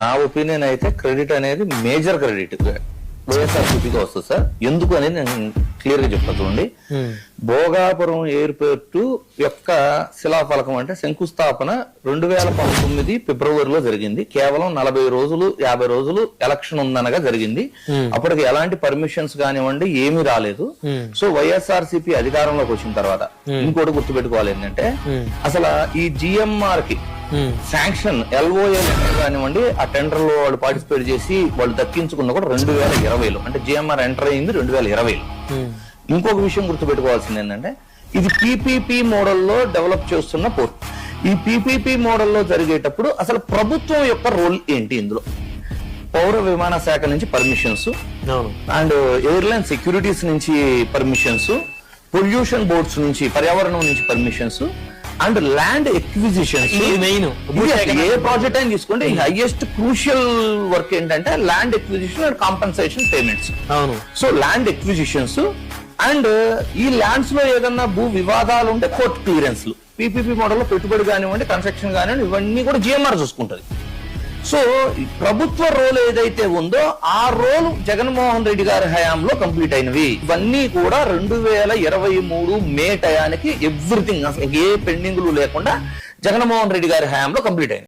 నా ఒపీనియన్ అయితే క్రెడిట్ అనేది మేజర్ క్రెడిట్ వైఎస్ఆర్సీపీగా వస్తుంది సార్. ఎందుకు అనేది నేను క్లియర్ గా చెప్తా చూడండి. భోగాపురం ఎయిర్పోర్ట్ యొక్క శిలాఫలకం అంటే శంకుస్థాపన 2019 ఫిబ్రవరిలో జరిగింది. కేవలం 40 రోజులు 50 రోజులు ఎలక్షన్ ఉందనగా జరిగింది. అప్పటికి ఎలాంటి పర్మిషన్స్ కానివ్వండి ఏమీ రాలేదు. సో వైఎస్ఆర్సీపీ అధికారంలోకి వచ్చిన తర్వాత ఇంకోటి గుర్తుపెట్టుకోవాలి ఏంటంటే అసలు ఈ జిఎంఆర్ కి శాంక్షన్ ఎల్ఓఏ కానివ్వండి ఆ టెండర్ లో వాళ్ళు పార్టిసిపేట్ చేసి వాళ్ళు దక్కించుకున్న కూడా 2020లో అంటే జిఎంఆర్ ఎంటర్ అయింది 2020లో. ఇంకొక విషయం గుర్తుపెట్టుకోవాల్సింది ఏంటంటే ఇది పీపీపీ మోడల్లో డెవలప్ చేస్తున్న పోర్ట్. ఈ పీపీపీ మోడల్లో జరిగేటప్పుడు అసలు ప్రభుత్వం యొక్క రోల్ ఏంటి ఇందులో? పౌర విమాన శాఖ నుంచి పర్మిషన్స్ అండ్ ఎయిర్లైన్ సెక్యూరిటీస్ నుంచి పర్మిషన్స్, పొల్యూషన్ బోర్డ్స్ నుంచి పర్యావరణం నుంచి permissions and land acquisitions. A project అయినా తీసుకోండి హైయెస్ట్ క్రూషియల్ వర్క్ ఏంటంటే land acquisition and compensation payments. So land acquisitions and ఈ ల్యాండ్స్ లో ఏదన్నా భూ వివాదాలు ఉంటే కోర్టు క్లియరెన్స్లు. పీపీపీ మోడల్ లో పెట్టుబడి కానివ్వండి కన్స్ట్రక్షన్ కానివ్వండి ఇవన్నీ కూడా జిఎంఆర్ చూసుకుంటది. సో ప్రభుత్వ రోల్ ఏదైతే ఉందో ఆ రోల్ జగన్మోహన్ రెడ్డి గారి హయాంలో కంప్లీట్ అయినవి. ఇవన్నీ కూడా 2023 మే టయానికి ఎవ్రీథింగ్ అసలు ఏ పెండింగ్లు లేకుండా జగన్మోహన్ రెడ్డి గారి హయాంలో కంప్లీట్ అయినవి.